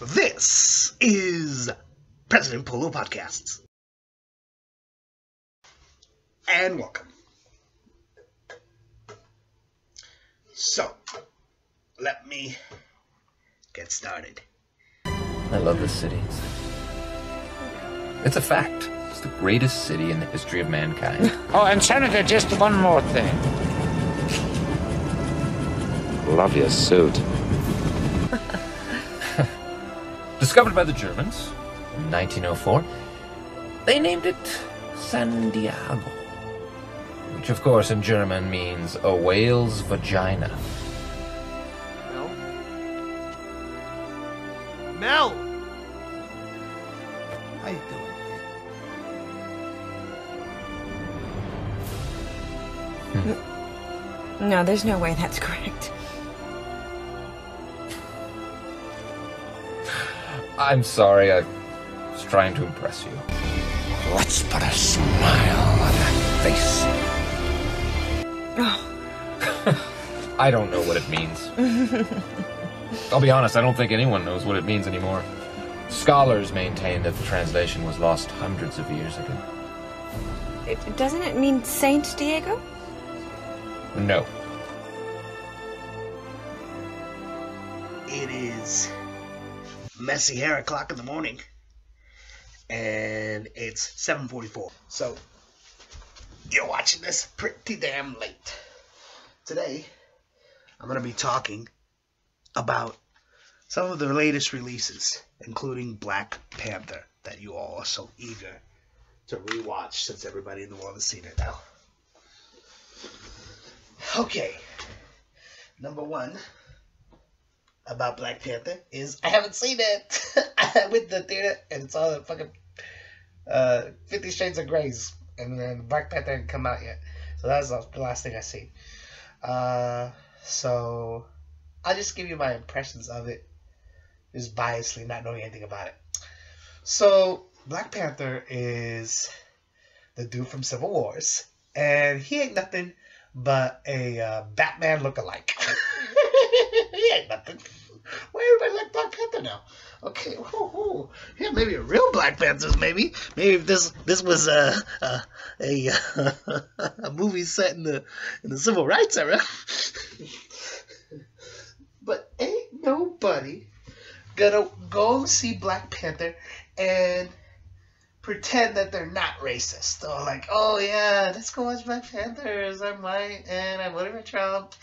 This is President Polo Podcasts. And welcome. So, let me get started. I love this city. It's a fact. It's the greatest city in the history of mankind. Oh, and Senator, just one more thing. Love your suit. Discovered by the Germans in 1904, they named it San Diego, which of course in German means a whale's vagina. Mel! How you doing? No, there's no way that's correct. I'm sorry, I was trying to impress you. Let's put a smile on that face. Oh. I don't know what it means. I'll be honest, I don't think anyone knows what it means anymore. Scholars maintain that the translation was lost hundreds of years ago. Doesn't it mean Saint Diego? No. It is messy hair o'clock in the morning, and it's 7:44. So you're watching this pretty damn late. Today, I'm going to be talking about some of the latest releases, including Black Panther, that you all are so eager to rewatch since everybody in the world has seen it now. Okay, number one about Black Panther is I haven't seen it. I went to the theater and it's all the fucking 50 Shades of Greys, and then Black Panther hadn't come out yet. So that's the last thing I seen. So I'll just give you my impressions of it, just biasly, not knowing anything about it. So Black Panther is the dude from Civil Wars, and he ain't nothing but a Batman lookalike. He ain't nothing. Why everybody like Black Panther now? Okay, yeah, maybe a real Black Panthers. Maybe if this was a movie set in the Civil Rights era. But ain't nobody gonna go see Black Panther and pretend that they're not racist. Or like, oh yeah, let's go watch Black Panthers. I'm white and I voted for Trump.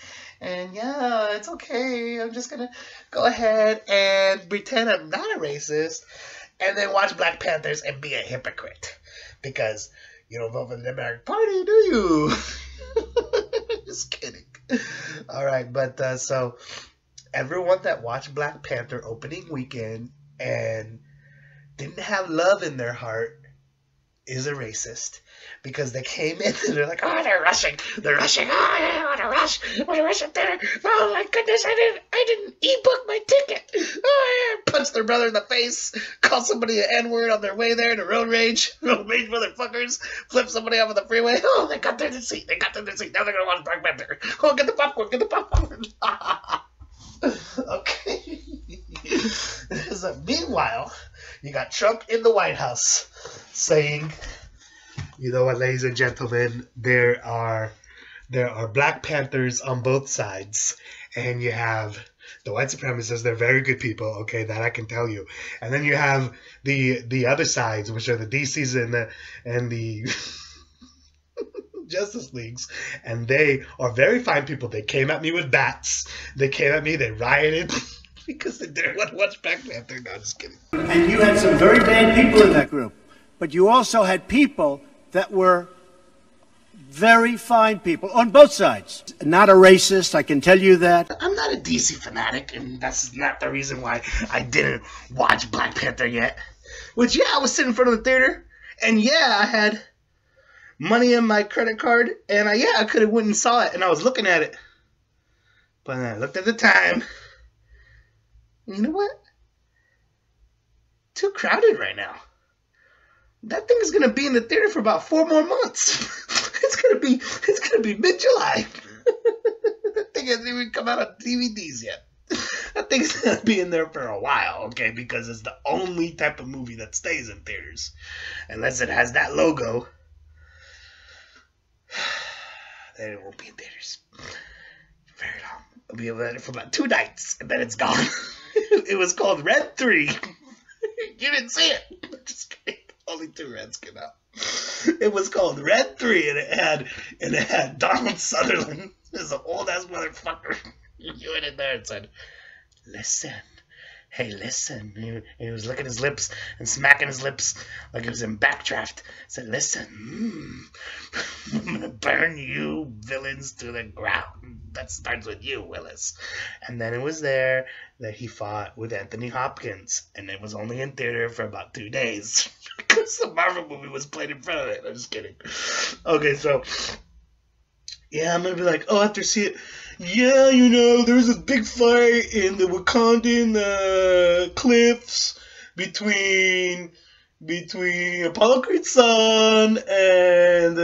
And yeah, it's okay. I'm just gonna go ahead and pretend I'm not a racist and then watch Black Panthers and be a hypocrite. Because you don't vote for the Democratic Party, do you? Just kidding. Alright, but so everyone that watched Black Panther opening weekend and didn't have love in their heart is a racist, because they came in and they're like, oh, they're rushing, oh, yeah, I want to rush up there, oh my goodness, I didn't ebook my ticket, oh yeah, punch their brother in the face, call somebody an N-word on their way there to road rage motherfuckers, flip somebody off of the freeway, oh, they got their seat, now they're gonna watch Black Panther, oh, get the popcorn, okay. Meanwhile, you got Trump in the White House saying, you know what, ladies and gentlemen, there are Black Panthers on both sides, and you have the white supremacists. They're very good people, okay, that I can tell you. And then you have the other sides, which are the DCs and the Justice Leagues, and they are very fine people. They came at me with bats. They came at me. They rioted because they didn't want to watch Black Panther. No, I'm just kidding. And you had some very bad people in that group. But you also had people that were very fine people on both sides. Not a racist, I can tell you that. I'm not a DC fanatic, and that's not the reason why I didn't watch Black Panther yet. Which, yeah, I was sitting in front of the theater, and yeah, I had money in my credit card, and I could have went and saw it, and I was looking at it. But then I looked at the time. You know what? Too crowded right now. That thing is gonna be in the theater for about 4 more months. It's gonna be mid-July. That thing hasn't even come out on DVDs yet. That thing's gonna be in there for a while, okay? Because it's the only type of movie that stays in theaters, unless it has that logo. Then it won't be in theaters very long. It'll be in for about 2 nights, and then it's gone. It was called Red 3. You didn't see it. Just kidding. Only 2 Reds came out. It was called Red 3, and it had Donald Sutherland as an old ass motherfucker. You went in there and said, "Listen, hey, listen." And he was licking his lips and smacking his lips like it was in Backdraft. Said, "Listen, I'm gonna burn you villains to the ground. That starts with you, Willis." And then it was there that he fought with Anthony Hopkins, and it was only in theater for about 2 days because the Marvel movie was played in front of it. I'm just kidding. Okay, so yeah, I'm gonna be like, oh, after see it. Yeah, you know, there was this big fight in the Wakandan cliffs between Apollo Creed's son and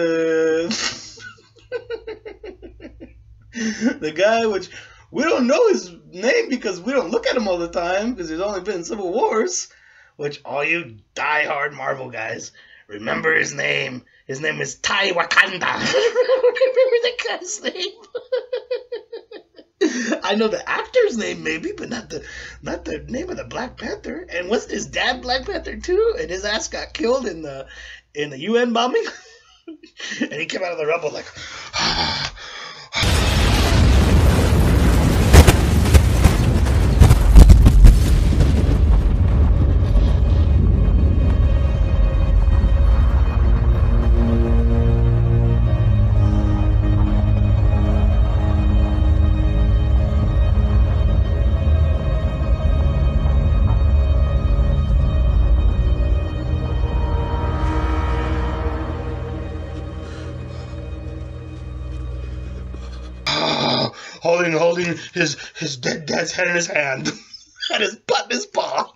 the guy, which we don't know his name because we don't look at him all the time because he's only been in Civil Wars, which all you die-hard Marvel guys remember his name. His name is Tai Wakanda. I remember the guy's name. I know the actor's name maybe, but not the name of the Black Panther. And wasn't his dad Black Panther too? And his ass got killed in the UN bombing. And he came out of the rubble like holding his dead dad's head in his hand and his butt in his paw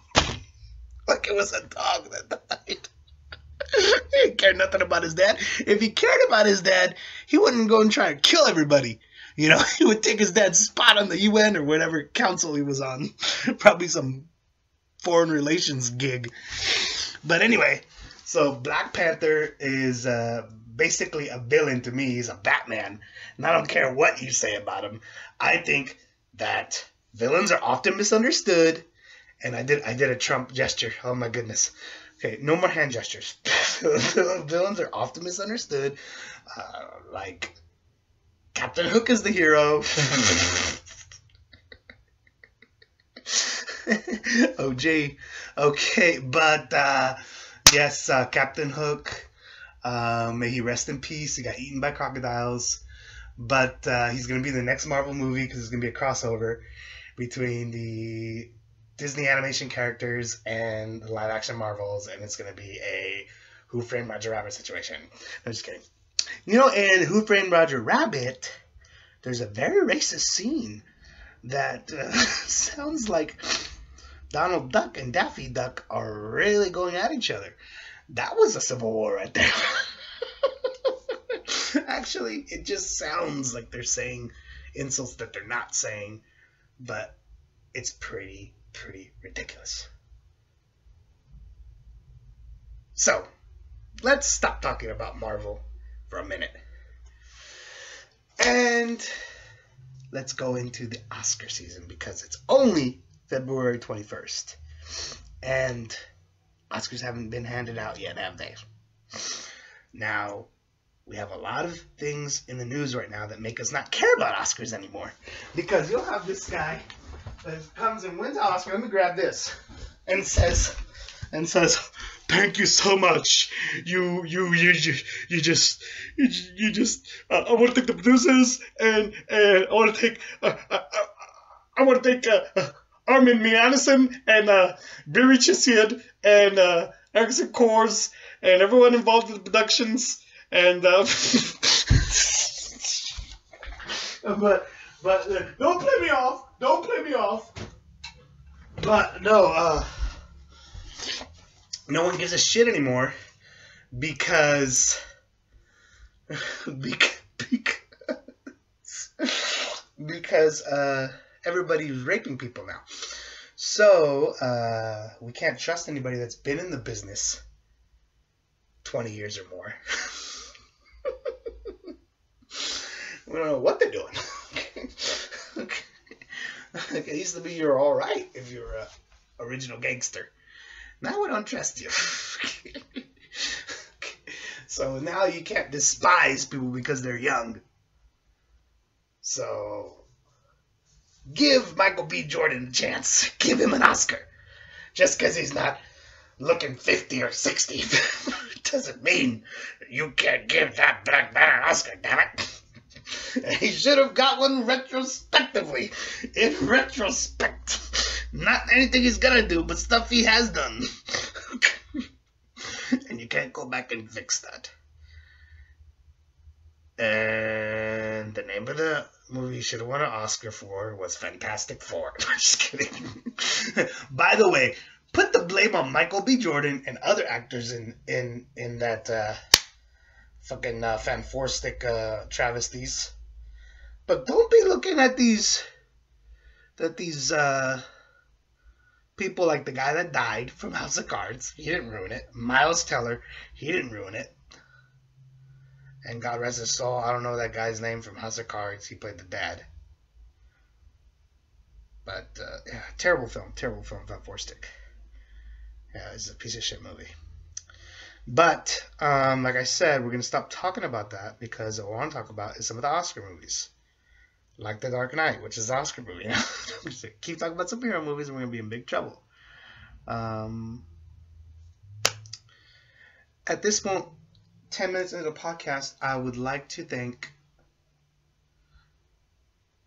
like it was a dog that died. He didn't care nothing about his dad. If he cared about his dad, he wouldn't go and try to kill everybody. You know, he would take his dad's spot on the UN or whatever council he was on. Probably some foreign relations gig. But anyway, so Black Panther is basically a villain to me. He's a Batman. And I don't care what you say about him. I think that villains are often misunderstood. And I did a Trump gesture. Oh my goodness. Okay, no more hand gestures. Villains are often misunderstood. Like Captain Hook is the hero. Oh gee. Okay, but yes, Captain Hook. May he rest in peace. He got eaten by crocodiles. But he's going to be in the next Marvel movie because there's going to be a crossover between the Disney animation characters and the live action Marvels, and it's going to be a Who Framed Roger Rabbit situation. I'm just kidding. You know, in Who Framed Roger Rabbit, there's a very racist scene that sounds like Donald Duck and Daffy Duck are really going at each other. That was a civil war right there. Actually, it just sounds like they're saying insults that they're not saying, but it's pretty ridiculous. So, let's stop talking about Marvel for a minute. And let's go into the Oscar season because it's only February 21st. And Oscars haven't been handed out yet, have they? Now, we have a lot of things in the news right now that make us not care about Oscars anymore. Because you'll have this guy that comes and wins an Oscar. Let me grab this. And says, "Thank you so much. You just. I want to thank the producers and I want to thank Armin Mianison and Barry Chesiad and Erickson Kors and everyone involved in the productions and but don't play me off. But no, no one gives a shit anymore because Everybody's raping people now. So, we can't trust anybody that's been in the business 20 years or more. We don't know what they're doing. It used to be you're all right if you're a original gangster. Now we don't trust you. So now you can't despise people because they're young. So give Michael B. Jordan a chance. Give him an Oscar. Just because he's not looking 50 or 60 doesn't mean you can't give that black man an Oscar, damn it. He should have got one retrospectively. In retrospect. Not anything he's gonna do, but stuff he has done. And you can't go back and fix that. And the name of the movie he should have won an Oscar for was Fantastic Four. Just kidding. By the way, put the blame on Michael B. Jordan and other actors in that fucking fanforstic travesties. But don't be looking at these people like the guy that died from House of Cards. He didn't ruin it. Miles Teller, he didn't ruin it. And God rest his soul, I don't know that guy's name from House of Cards. He played the dad. But, yeah, terrible film, fanforstic. Yeah, it's a piece of shit movie. But, like I said, we're going to stop talking about that because what I want to talk about is some of the Oscar movies. Like The Dark Knight, which is the Oscar movie. Keep talking about superhero movies and we're going to be in big trouble. At this point, 10 minutes into the podcast, I would like to thank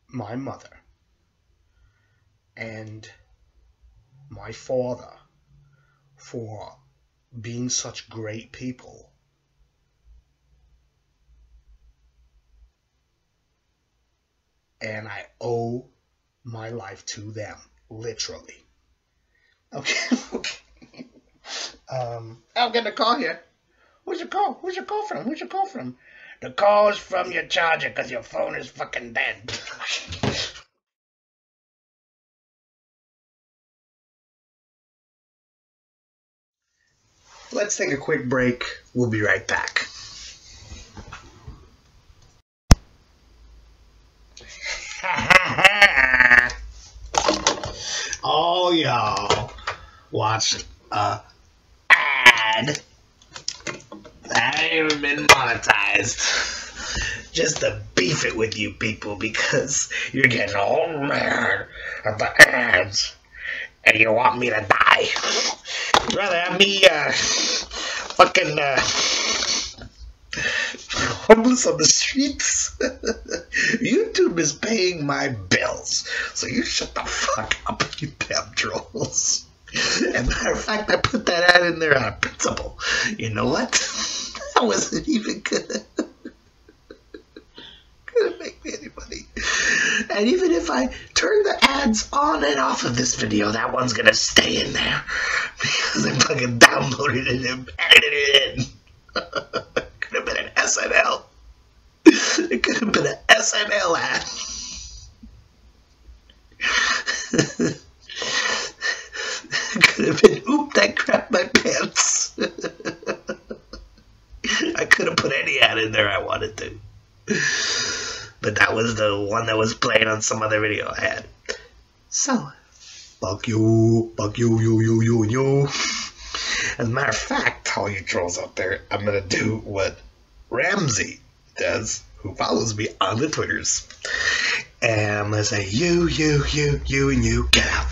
my mother and my father for being such great people. And I owe my life to them, literally. Okay. I'm getting a call here. Who's your call? Who's your call from? Who's your call from? The call's from your charger because your phone is fucking dead. Let's take a quick break. We'll be right back. Oh, y'all watched an ad. I ain't even been monetized. Just to beef it with you people because you're getting all mad at the ads and you want me to die. You'd rather have me fucking homeless on the streets. YouTube is paying my bills, so you shut the fuck up, you damn trolls. As a matter of fact, I put that ad in there on principle. You know what? That wasn't even gonna make me any money. And even if I turn the ads on and off of this video, that one's gonna stay in there because I fucking downloaded it and edited it in. Could have been an SNL. It could have been an SNL ad. It could have been, oop, that crapped my pants. I could have put any ad in there I wanted to. But that was the one that was playing on some other video I had. So, fuck you, you, and you. As a matter of fact, all you trolls out there, I'm gonna do what Ramsey does, who follows me on the Twitters. And I'm gonna say, you, and you, get out.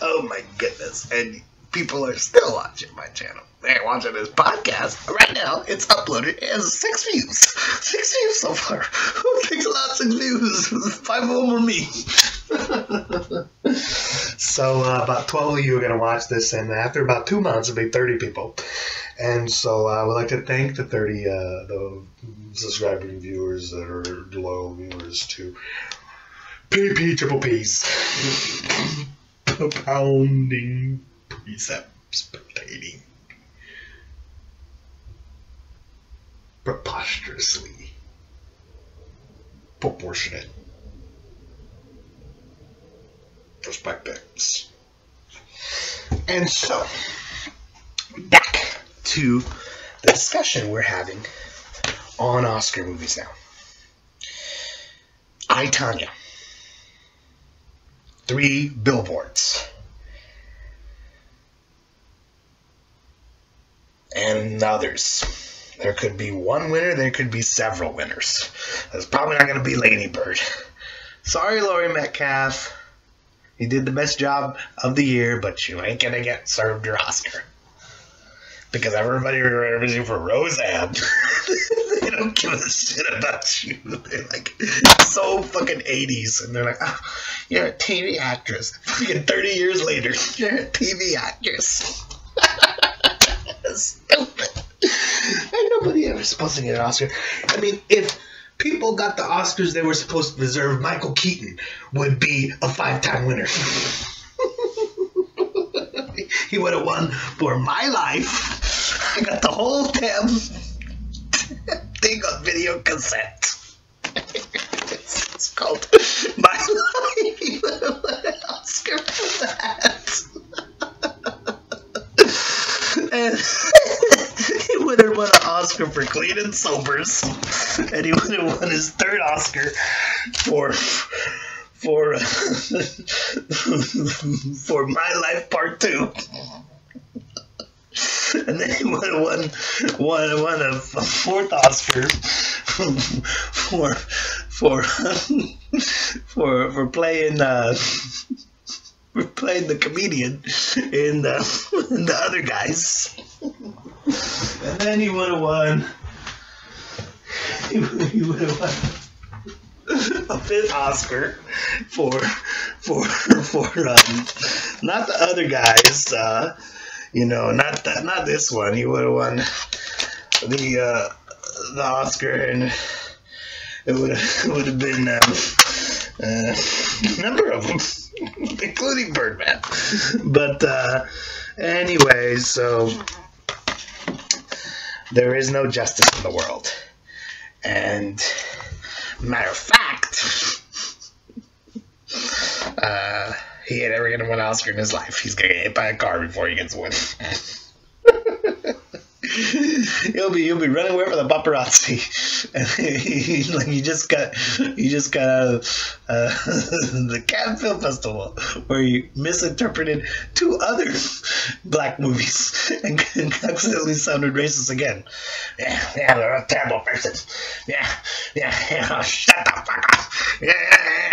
Oh my goodness. And people are still watching my channel. They're watching this podcast. Right now, it's uploaded. It has 6 views. 6 views so far. Who thinks a lot of 6 views? 5 of them were me. So about 12 of you are going to watch this, and after about 2 months, it'll be 30 people. And so I would like to thank the 30 the subscribing viewers that are loyal viewers to PP Triple P's. Propounding precepts pertaining preposterously proportionate perspectives. And so, back to the discussion we're having on Oscar movies now. I, Tonya. 3 billboards. And others. There could be one winner, there could be several winners. It's probably not going to be Lady Bird. Sorry, Laurie Metcalf. You did the best job of the year, but you ain't going to get served your Oscar. Because everybody remembers you for Roseanne. They don't give a shit about you. They're like so fucking 80s. And they're like, oh, you're a TV actress. Fucking 30 years later, you're a TV actress. Stupid. Ain't nobody ever supposed to get an Oscar. I mean, if people got the Oscars they were supposed to deserve, Michael Keaton would be a 5-time winner. He would have won for My Life. I got the whole damn thing on video cassette. It's called My Life. He would have won an Oscar for that. And he would have won an Oscar for Clean and Sobers. And he would have won his 3rd Oscar for My Life Part 2. And then he would have won a 4th Oscar for playing the comedian in the Other Guys. And then he would have won. He would have won a 5th Oscar for not the Other Guys, not this one. He would have won the Oscar, and it would have been a number of them, including Birdman. But anyway, so there is no justice in the world. And matter of fact, he ain't ever gonna win an Oscar in his life. He's gonna get hit by a car before he gets one. He'll be running away from the paparazzi, and he just got out of the Cannes Film Festival where he misinterpreted 2 other black movies and accidentally sounded racist again. Yeah, they're a terrible person. Yeah, oh, shut the fuck up. Yeah,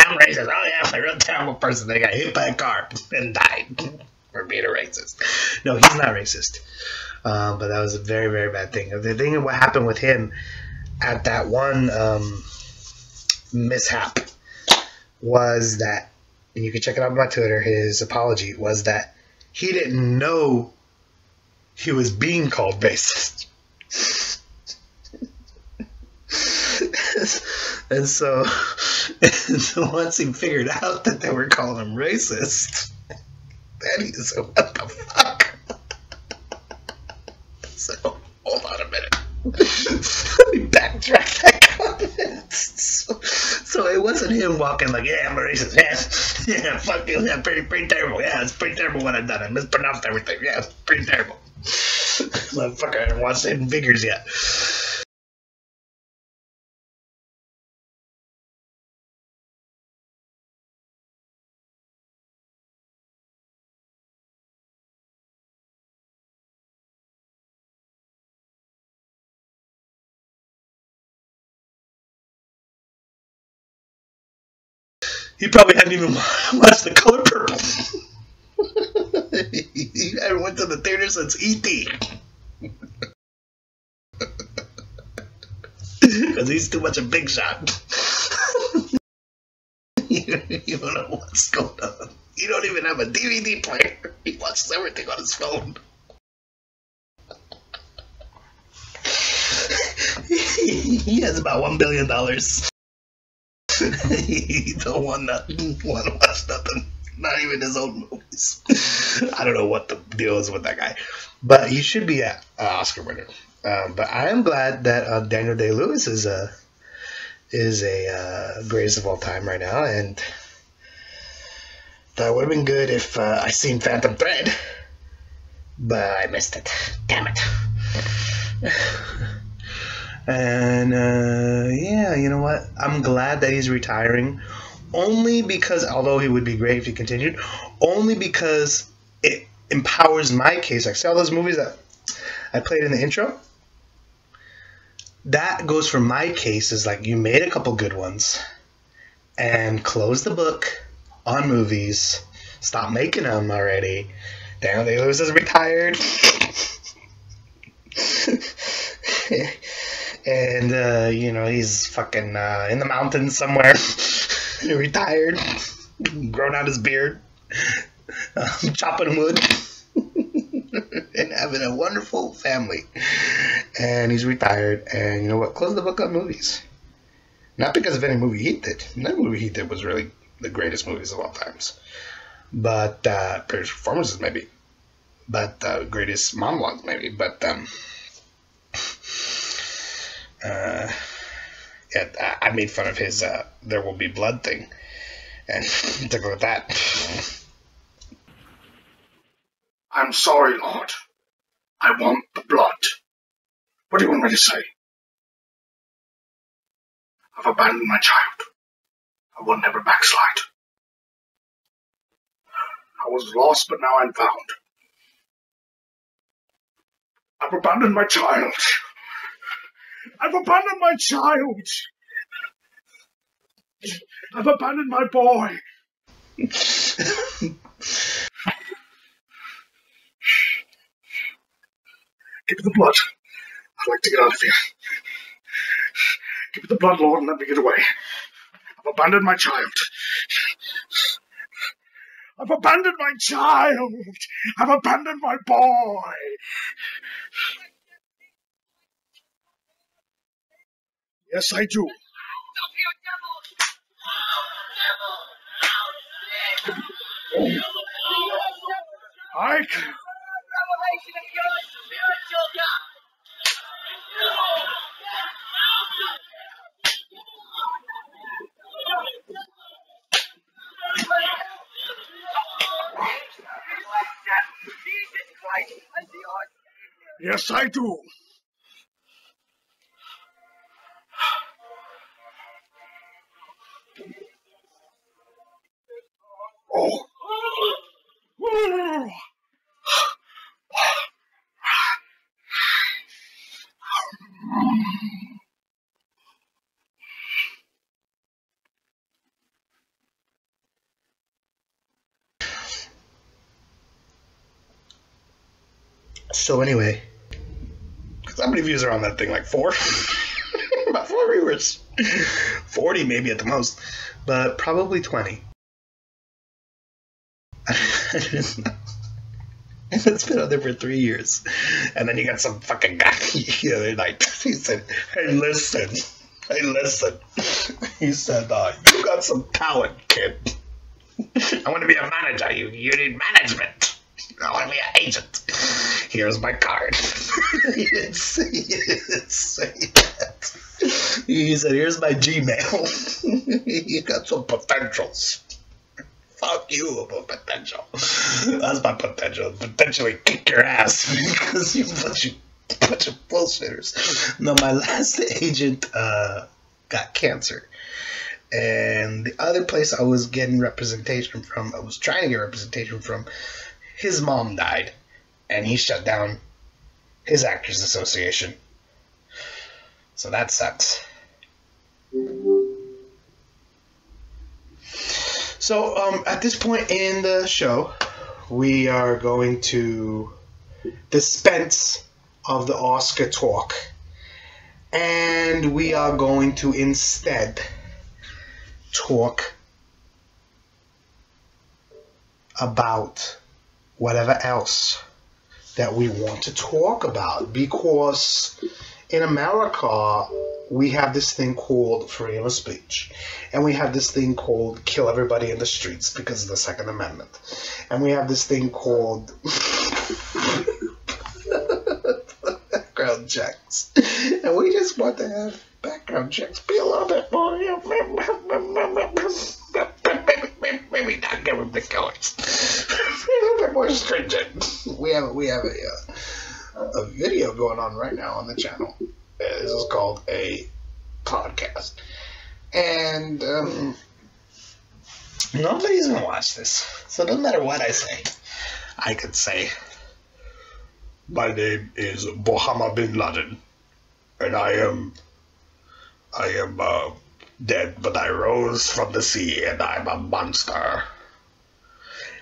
I'm racist. Oh yeah, they're a terrible person. They got hit by a car and died for being a racist. No, he's not racist. But that was a very, very bad thing. The thing of what happened with him at that one mishap was that, and you can check it out on my Twitter, his apology was that he didn't know he was being called racist. and so once he figured out that they were calling him racist, then he said, what the fuck? So, hold on a minute. Let me backtrack that comment. So it wasn't him walking like, yeah, I'm a racist. Yeah, fuck you. Yeah, pretty terrible. Yeah, it's pretty terrible what I've done. I mispronounced everything. Yeah, it's pretty terrible. Motherfucker, I haven't watched Hidden Figures yet. He probably hadn't even watched The Color Purple. He hadn't went to the theater since E.T. Because he's too much a big shot. You don't know what's going on. You don't even have a DVD player. He watches everything on his phone. He has about $1 billion. He don't want to watch nothing. Not even his own movies. I don't know what the deal is with that guy. But he should be an Oscar winner. But I am glad that Daniel Day-Lewis is a greatest of all time right now, and that would have been good if I seen Phantom Thread, but I missed it. Damn it. And yeah, you know what? I'm glad that he's retiring, only because, although he would be great if he continued, only because it empowers my case. Like, see all those movies that I played in the intro? That goes for my case, is like, you made a couple good ones and close the book on movies. Stop making them already. Daniel Day-Lewis is retired. And, you know, he's fucking in the mountains somewhere. Retired. Grown out his beard. Chopping wood. And having a wonderful family. And he's retired. And you know what? Close the book on movies. Not because of any movie he did. That movie he did was really the greatest movies of all times. But, greatest performances maybe. But, greatest monologues maybe. But, yeah, I made fun of his There Will Be Blood thing. And took a look at that. I'm sorry, Lord. I want the blood. What do you want me to say? I've abandoned my child. I will never backslide. I was lost, but now I'm found. I've abandoned my child. I've abandoned my child. I've abandoned my boy. Give me the blood. I'd like to get out of here. Give me the blood, Lord, and let me get away. I've abandoned my child. I've abandoned my child. I've abandoned my boy. Yes, I do. I can. Yes, I do. Oh. So anyway, how many views are on that thing? Like 4? About 4 viewers. 40 maybe at the most, but probably 20. And it's been out there for 3 years. And then you got some fucking guy the other night. He said, hey, listen. He said, you got some talent, kid. I want to be a manager. You need management. I want to be an agent. Here's my card. He didn't say that. He said, here's my Gmail. You got some potentials. Fuck you about potential. That's my potential. Potentially kick your ass because you bunch of bullshitters. No, my last agent got cancer. And the other place I was getting representation from, I was trying to get representation from, his mom died. And he shut down his Actors Association. So that sucks. So at this point in the show, we are going to dispense of the Oscar talk. And we are going to instead talk about whatever else that we want to talk about, because in America we have this thing called freedom of speech, and we have this thing called kill everybody in the streets because of the Second Amendment, and we have this thing called background checks. And we just want to have background checks be a little bit more, you know, maybe not give them the killers. A little bit more stringent. We have a video going on right now on the channel. This is called a podcast. And nobody's gonna watch this. So it doesn't matter what I say. I could say, my name is Osama bin Laden, and I am dead, but I rose from the sea, and I'm a monster.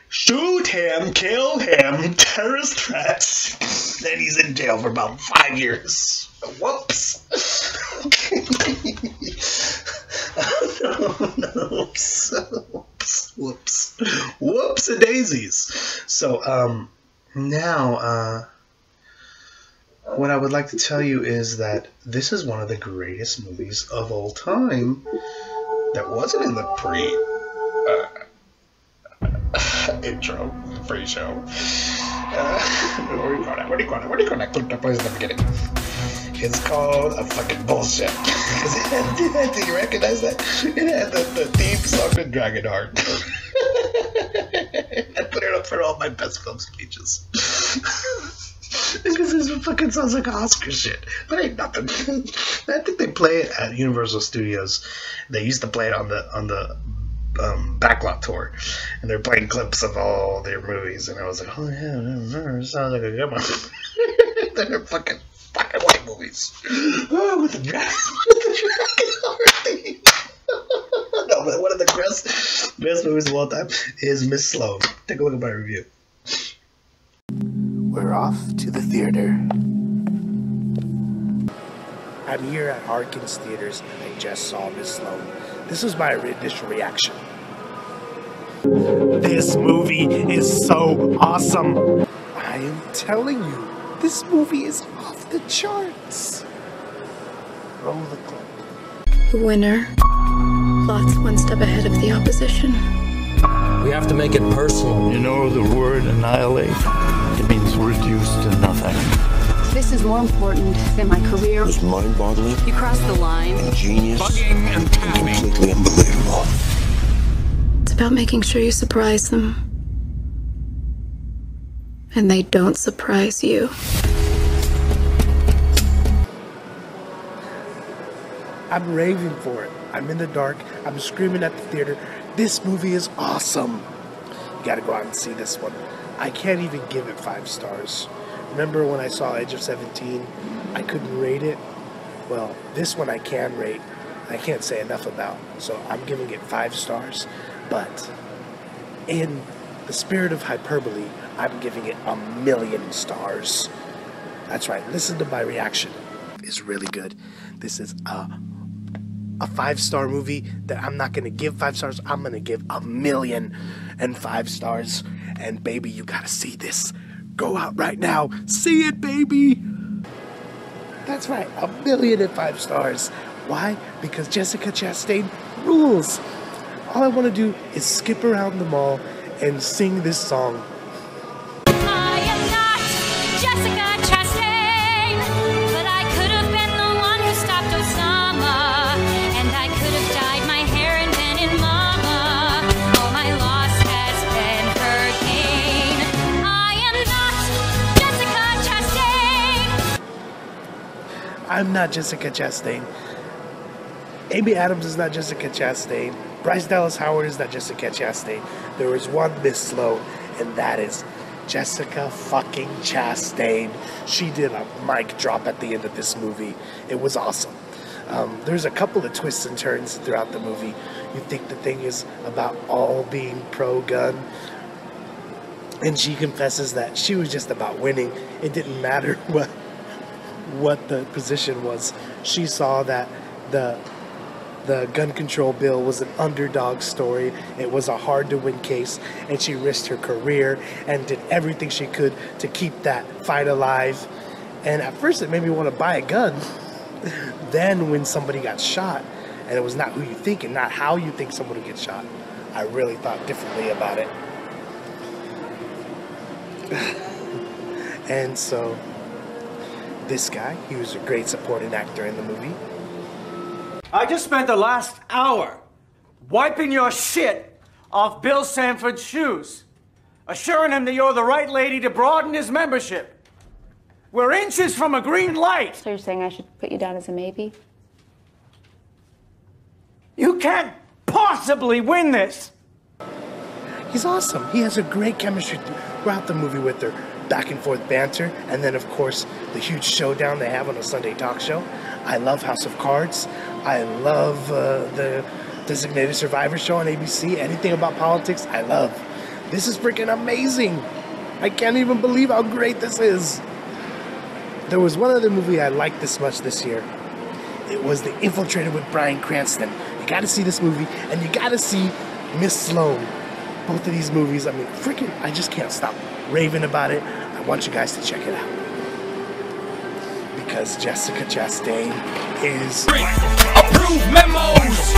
Shoot him, kill him, terrorist threats. Then he's in jail for about 5 years. Whoops. Whoops a daisies. So, now, what I would like to tell you is that this is one of the greatest movies of all time that wasn't in the intro, pre-show. What do you call that clip that plays at the beginning? It's called a fucking bullshit. Because it had, do you recognize that? It had the theme song to Dragonheart. I put it up for all my best film speeches. Because this fucking sounds like Oscar shit. But ain't nothing. I think they play it at Universal Studios. They used to play it on the backlot tour, and they're playing clips of all their movies, and I was like, oh yeah, that sounds like a good one. They're fucking white movies. Oh, with the dragon thing. No, but one of the best movies of all time is Miss Sloane. Take a look at my review. We're off to the theater. I'm here at Harkins Theaters. I just saw Miss Sloane. This is my initial reaction. This movie is so awesome. I am telling you, this movie is off the charts. Roll the clip. The winner plots one step ahead of the opposition. We have to make it personal. You know the word annihilate? It means reduce to nothing. This is more important than my career. It was mind-boggling. You crossed the line. Ingenious. Bugging and tapping. Completely unbelievable. It's about making sure you surprise them. And they don't surprise you. I'm raving for it. I'm in the dark. I'm screaming at the theater. This movie is awesome. You gotta go out and see this one. I can't even give it 5 stars. Remember when I saw Edge of 17? I couldn't rate it. Well, this one I can rate. I can't say enough about. So I'm giving it 5 stars. But in the spirit of hyperbole, I'm giving it 1,000,000 stars. That's right. Listen to my reaction. It's really good. This is a 5-star movie that I'm not going to give 5 stars. I'm going to give 1,000,005 stars. And baby, you got to see this. Go out right now. See it, baby. That's right. 1,000,005 stars. Why? Because Jessica Chastain rules. All I want to do is skip around the mall and sing this song. I am not Jessica Chastain, but I could have been the one who stopped Osama, and I could have dyed my hair and been in Mama. All my loss has been her gain. I am not Jessica Chastain. I'm not Jessica Chastain. Amy Adams is not Jessica Chastain. Bryce Dallas Howard is not Jessica Chastain. There is one Miss Sloane, and that is Jessica fucking Chastain. She did a mic drop at the end of this movie. It was awesome. There's a couple of twists and turns throughout the movie. You think the thing is about all being pro-gun, and she confesses that she was just about winning. It didn't matter what the position was. She saw that the gun control bill was an underdog story. It was a hard-to-win case, and she risked her career and did everything she could to keep that fight alive. And at first, it made me want to buy a gun. Then, when somebody got shot, and it was not who you think and not how you think someone would get shot, I really thought differently about it. And so, this guy. He was a great supporting actor in the movie. I just spent the last hour wiping your shit off Bill Sanford's shoes, assuring him that you're the right lady to broaden his membership. We're inches from a green light. So you're saying I should put you down as a maybe? You can't possibly win this. He's awesome. He has a great chemistry throughout the movie with their back and forth banter, and then of course the huge showdown they have on a Sunday talk show. I love House of Cards. I love the Designated Survivor show on ABC. Anything about politics, I love. This is freaking amazing. I can't even believe how great this is. There was one other movie I liked this much this year. It was The Infiltrator with Bryan Cranston. You gotta see this movie, and you gotta see Miss Sloane. Both of these movies, I mean, freaking, I just can't stop raving about it. I want you guys to check it out. Because Jessica Chastain is Approved memos!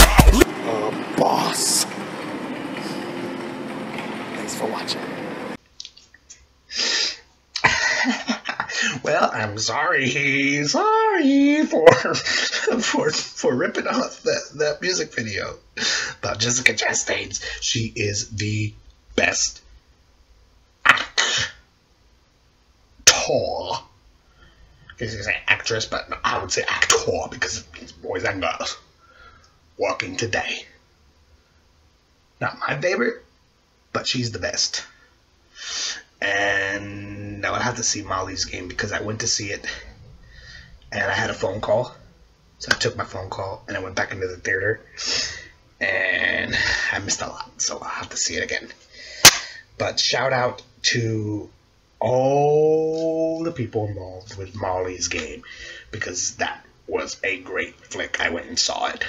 a boss. Thanks for watching. Well, I'm sorry for ripping off that music video about Jessica Chastain. She is the best actor. I was gonna say actress, but no, I would say actor because it means boys and girls working today. Not my favorite, but she's the best. And I would have to see Molly's Game because I went to see it and I had a phone call. So I took my phone call and I went back into the theater and I missed a lot. So I'll have to see it again. But shout out to all the people involved with Molly's Game because that was a great flick. I went and saw it.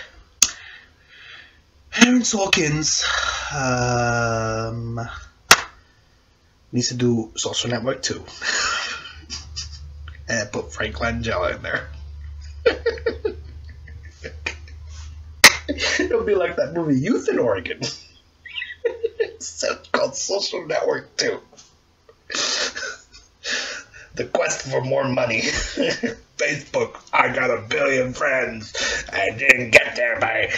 Aaron Sorkins needs to do Social Network too. And put Frank Langella in there. It'll be like that movie Youth in Oregon. It's called Social Network 2. The quest for more money. Facebook, I got 1 billion friends. I didn't get there by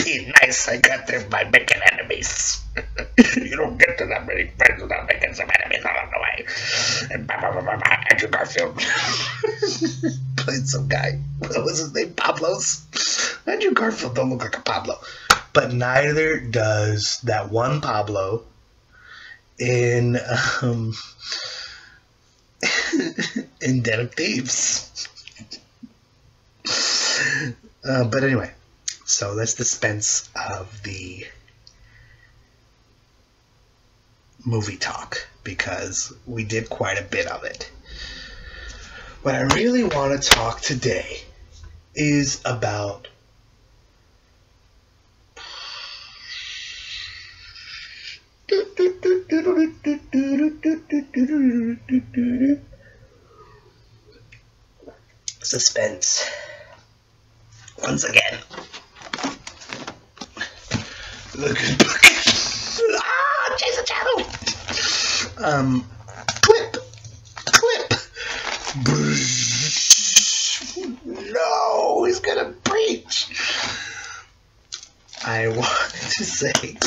being nice. I got there by making enemies. You don't get to that many friends without making some enemies along the way. And Andrew Garfield played some guy. What was his name? Pablo's? Andrew Garfield don't look like a Pablo. But neither does that one Pablo in in Den of Thieves. But anyway, so let's dispense of the movie talk because we did quite a bit of it. What I really want to talk today is about suspense. Once again. The good book. Change the channel. Clip. No, he's gonna preach. I wanted to say,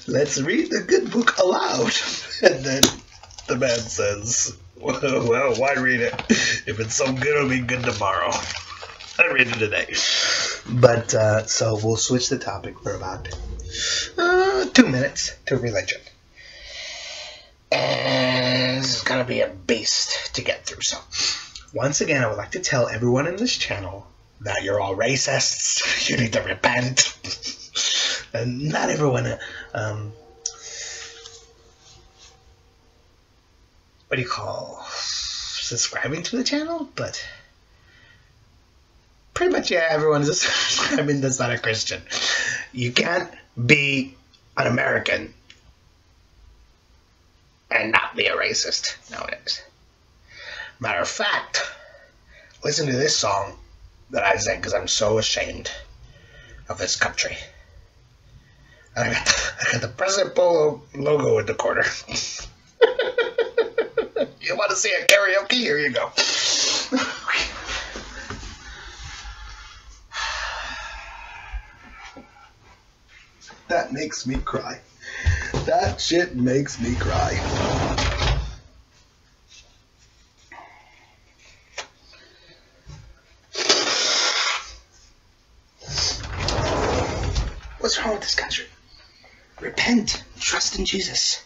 let's read the good book aloud. And then the man says, well, why read it? If it's so good, it'll be good tomorrow. I read it today. But, so we'll switch the topic for about 2 minutes to religion. And this is going to be a beast to get through. So, once again, I would like to tell everyone in this channel that you're all racists. You need to repent. And not everyone, what do you call, subscribing to the channel? But pretty much, yeah, everyone is subscribing that's not a Christian. You can't be an American and not be a racist nowadays. Matter of fact, listen to this song that I sang because I'm so ashamed of this country. And I got the President Polo logo in the corner. You want to see a karaoke? Here you go. That makes me cry. That shit makes me cry. What's wrong with this country? Repent. Trust in Jesus.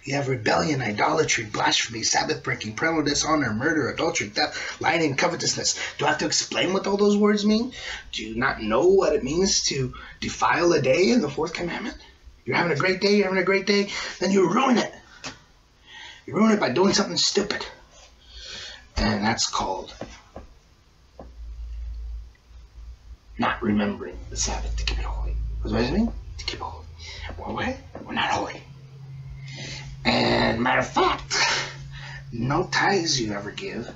You have rebellion, idolatry, blasphemy, Sabbath-breaking, parental dishonor, murder, adultery, theft, lying, and covetousness. Do I have to explain what all those words mean? Do you not know what it means to defile a day in the fourth commandment? You're having a great day, then you ruin it. You ruin it by doing something stupid. And that's called not remembering the Sabbath to keep it holy. What does it mean? To keep it holy. Well, we're not holy. And matter of fact, no tithes you ever give,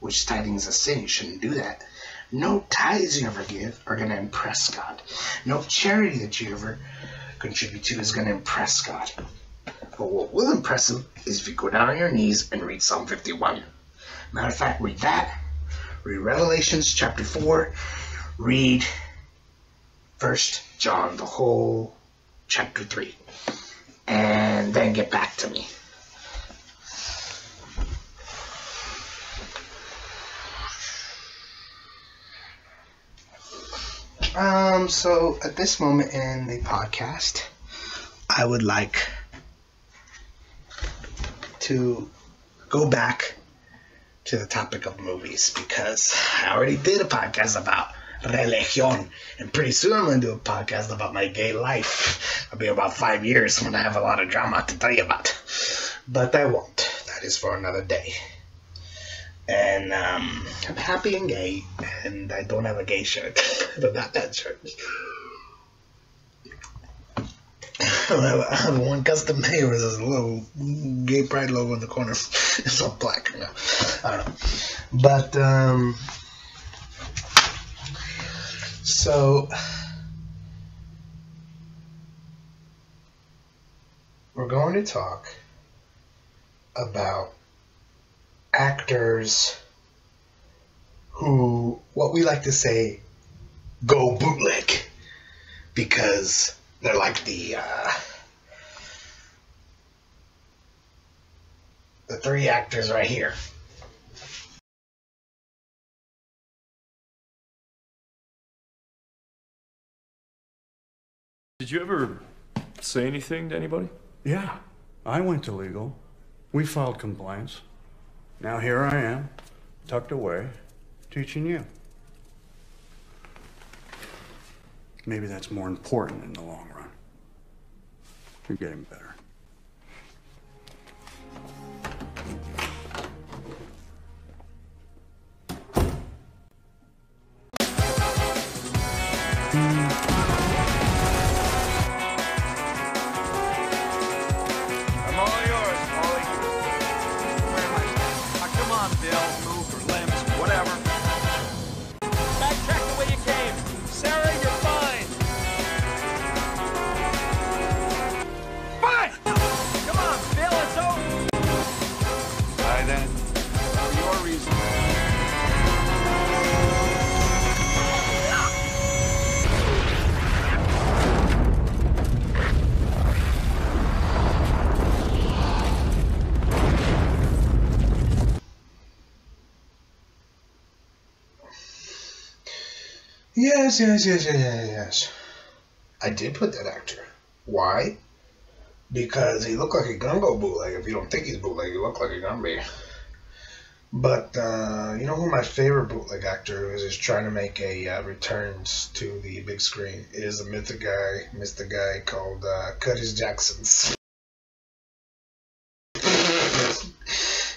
which tithing is a sin, you shouldn't do that. No tithes you ever give are going to impress God. No charity that you ever contribute to is going to impress God. But what will impress him is if you go down on your knees and read Psalm 51. Matter of fact, read that. Read Revelations chapter 4. Read 1 John, the whole chapter 3. And then get back to me. So at this moment in the podcast, I would like to go back to the topic of movies because I already did a podcast about religion, and pretty soon I'm going to do a podcast about my gay life. It'll be about 5 years when I have a lot of drama to tell you about, but I won't. That is for another day. And I'm happy and gay, and I don't have a gay shirt, but not that shirt. I have one custom made where there's a little gay pride logo in the corner. It's all black. No, I don't know. But so we're going to talk about actors who, what we like to say, go bootleg, because they're like the three actors right here. Did you ever say anything to anybody? Yeah, I went to legal. We filed complaints. Now here I am, tucked away, teaching you. Maybe that's more important in the long run. You're getting better. I'm all yours, Polly. Where am I? Come on, Bill. Move or limbs, whatever. Backtrack the way you came. Sarah, you're fine. Fine! Come on, Bill, it's over. Bye then. Well, your reason. Yes. I did put that actor. Why? Because he looked like a gumbo bootleg. If you don't think he's bootleg, he looked like a gumby. But you know who my favorite bootleg actor is trying to make a returns to the big screen is a mythic guy, Mr. Guy called Curtis Jackson.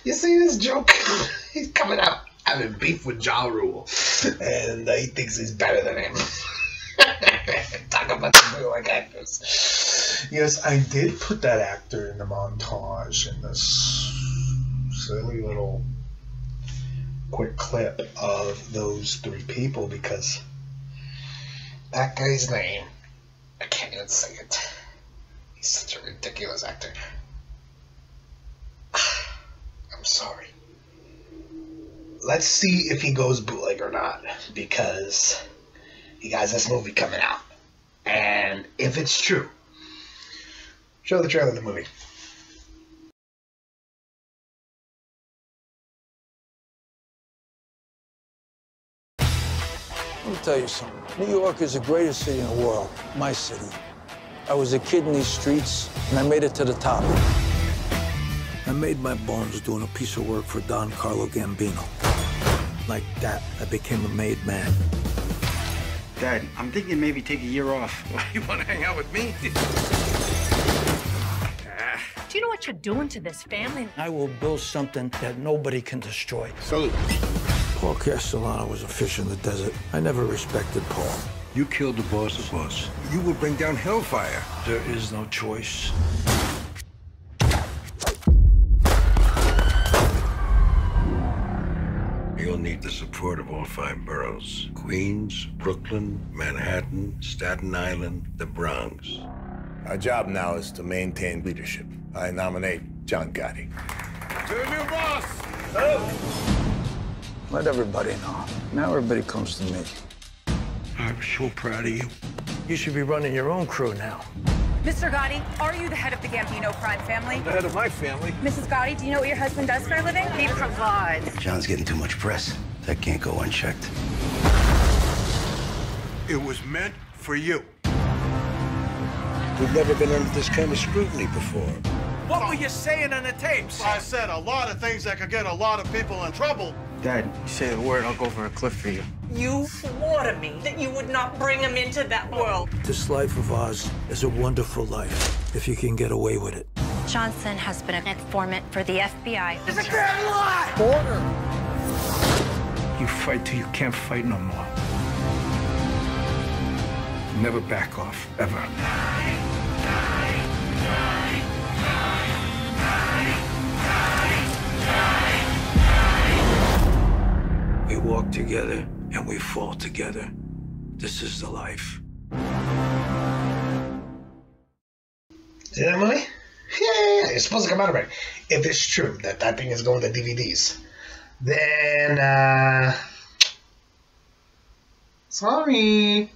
You see this joke? He's coming out having beef with Ja Rule, and he thinks he's better than him. Talk about the bootleg actors. Yes, I did put that actor in the montage in this silly little quick clip of those three people because that guy's name, I can't even say it. He's such a ridiculous actor. I'm sorry. Let's see if he goes bootleg or not, because he has this movie coming out. And if it's true, show the trailer of the movie. Let me tell you something. New York is the greatest city in the world. My city. I was a kid in these streets, and I made it to the top. I made my bones doing a piece of work for Don Carlo Gambino. Like that, I became a made man. Dad, I'm thinking maybe take a year off. Why, you want to hang out with me? Do you know what you're doing to this family? I will build something that nobody can destroy. Salute. Paul Castellano was a fish in the desert. I never respected Paul. You killed the boss's boss. You will bring down hellfire. There is no choice. You'll need the support of all 5 boroughs. Queens, Brooklyn, Manhattan, Staten Island, the Bronx. Our job now is to maintain leadership. I nominate John Gotti. To the new boss! Let everybody know. Now everybody comes to me. I'm so proud of you. You should be running your own crew now. Mr. Gotti, are you the head of the Gambino crime family? The head of my family. Mrs. Gotti, do you know what your husband does for a living? He provides. John's getting too much press. That can't go unchecked. It was meant for you. We've never been under this kind of scrutiny before. What were you saying on the tapes? I said a lot of things that could get a lot of people in trouble. Dad, you say the word, I'll go over a cliff for you. You swore to me that you would not bring him into that world. This life of ours is a wonderful life, if you can get away with it. Johnson has been an informant for the FBI. It's a grand lie! Order! You fight till you can't fight no more. Never back off, ever. We walk together and we fall together. This is the life. See that movie? Yeah. It's supposed to come out already. If it's true that that thing is going to DVDs, then, sorry,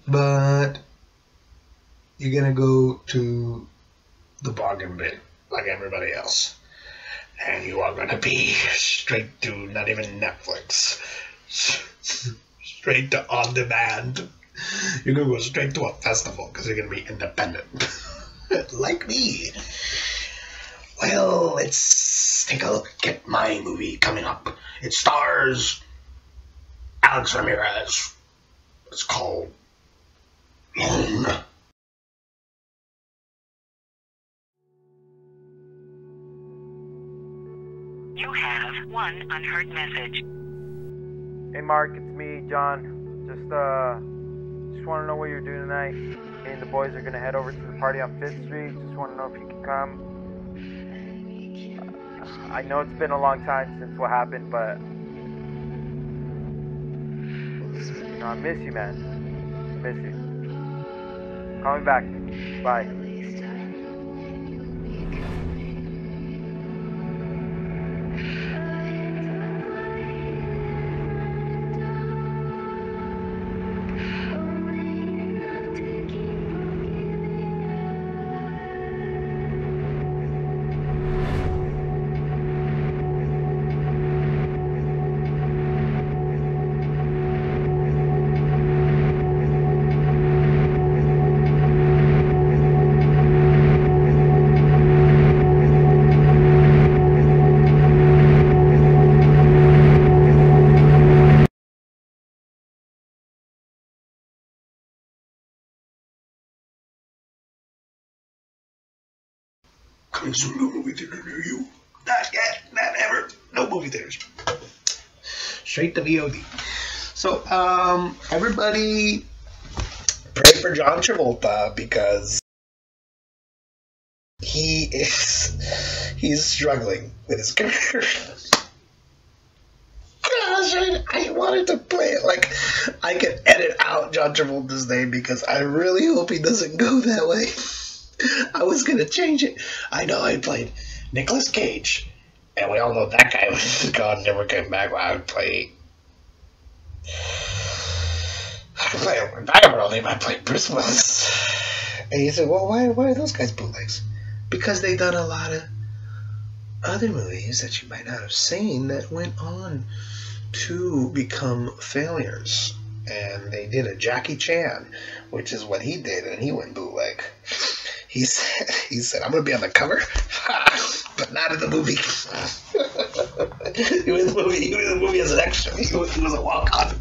but you're gonna go to the bargain bin like everybody else. And you are gonna be straight to not even Netflix. Straight to on demand. You're gonna go straight to a festival because you're gonna be independent. Like me. Well, let's take a look at my movie coming up. It stars Alex Ramirez. It's called Lone. You have one unheard message. Hey Mark, it's me, John. Just want to know what you're doing tonight. Me and the boys are gonna head over to the party on 5th Street. Just want to know if you can come. I know it's been a long time since what happened, but you know, I miss you, man. I miss you. Call me back. Bye. Coming soon to a movie theater near you. Not yet, not ever. No movie theaters. Straight to VOD. So, everybody pray for John Travolta because he's struggling with his career. Gosh, I wanted to play it like I could edit out John Travolta's name because I really hope he doesn't go that way. I was gonna change it. I know I played Nicolas Cage And we all know that guy was gone, never came back. Well, I could play I might play Bruce Willis. And you said, well, why are those guys bootlegs? Because they done a lot of other movies that you might not have seen that went on to become failures. And they did a Jackie Chan, which is what he did, and he went bootleg. He said, I'm going to be on the cover, but not in the movie. He was in the movie as an extra. He was a walk-on.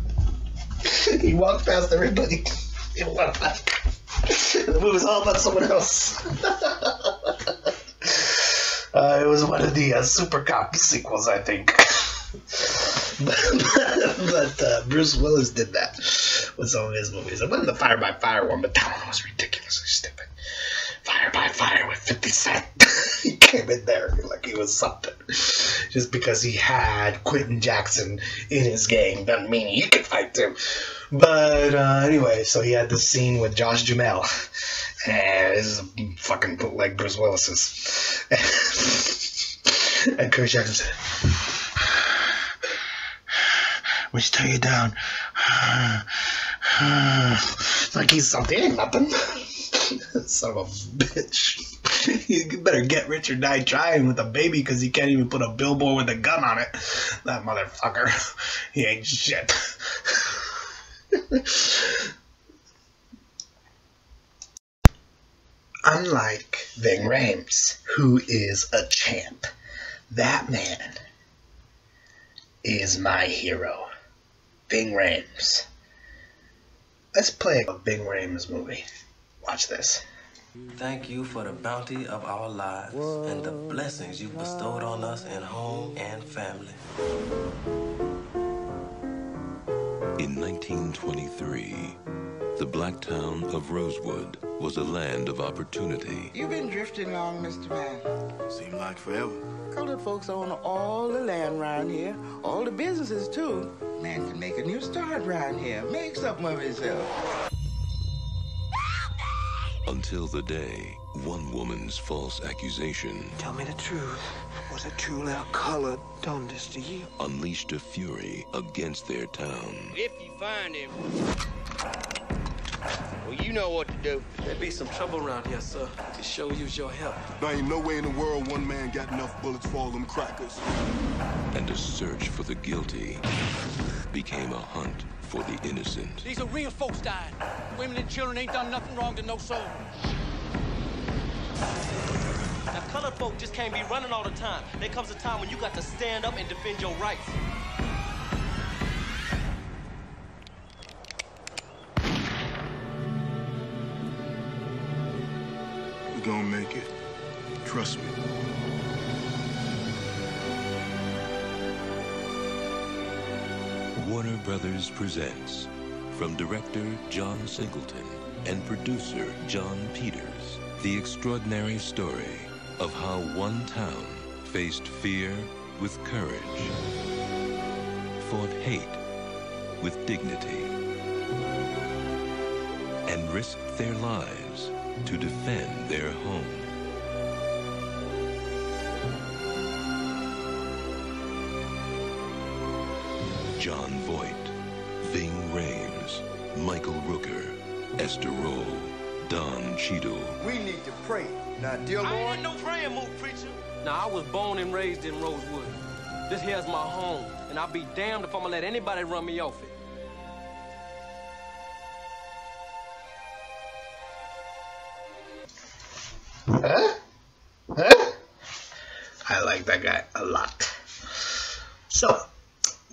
He walked past everybody. He walked past. And the movie was all about someone else. It was one of the Super Cop sequels, I think. but Bruce Willis did that with some of his movies. It wasn't the Fire by Fire one, but that one was ridiculously stupid. Fire by Fire with 50 Cent. He came in there like he was something. Just because he had Quentin Jackson in his gang doesn't mean he could fight too. But anyway, so he had this scene with Josh Duhamel. And this is fucking bootleg Bruce Willis's. And Kurt Jackson said, "We should tear you down." Like he's something. Ain't nothing. Son of a bitch. You better get rich or die trying with a baby because he can't even put a billboard with a gun on it. That motherfucker. He ain't shit. Unlike Ving Rhames, who is a champ, that man is my hero. Ving Rhames. Let's play a Ving Rhames movie. Watch this. Thank you for the bounty of our lives and the blessings you bestowed on us in home and family. In 1923, the black town of Rosewood was a land of opportunity. You've been drifting along, Mr. Man. Seemed like forever. Colored folks own all the land around here, all the businesses too. Man can make a new start around here, make something of himself. Until the day, one woman's false accusation Tell me the truth. Was it truly a colored done this to you? unleashed a fury against their town. If you find him, well, you know what to do. There'd be some trouble around here, sir. Could sure use your help. There ain't no way in the world one man got enough bullets for all them crackers. And a search for the guilty became a hunt for the innocent. These are real folks dying. Women and children ain't done nothing wrong to no soul. Now, colored folk just can't be running all the time. There comes a time when you got to stand up and defend your rights. We're gonna make it. Trust me. Warner Brothers presents, from director John Singleton and producer John Peters, the extraordinary story of how one town faced fear with courage, fought hate with dignity, and risked their lives to defend their home. John Voight, Ving Rhames, Michael Rooker, Esther Roll, Don Cheadle. We need to pray. Now, dear Lord. I ain't no praying move, preacher. Now, I was born and raised in Rosewood. This here's my home, and I'll be damned if I'm gonna let anybody run me off it. Huh? Huh? I like that guy a lot. So,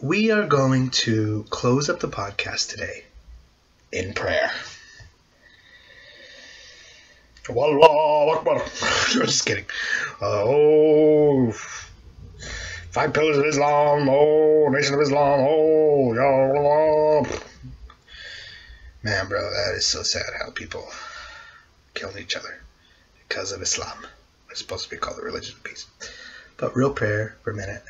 we are going to close up the podcast today in prayer. Wallahu Akbar. Just kidding. Oh, 5 pillars of Islam. Oh, Nation of Islam. Oh, Ya Allah. Man, bro, that is so sad how people killing each other because of Islam. It's supposed to be called the religion of peace. But real prayer for a minute.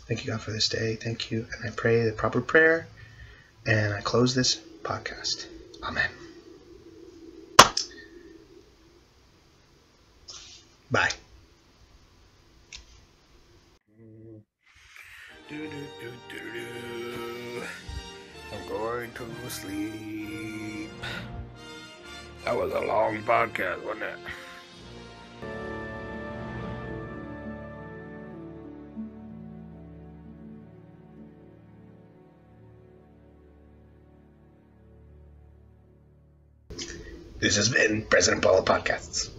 Thank you, God, for this day. Thank you. And I pray the proper prayer. And I close this podcast. Amen. Bye. That was a long podcast, wasn't it? This has been President Polo Podcasts.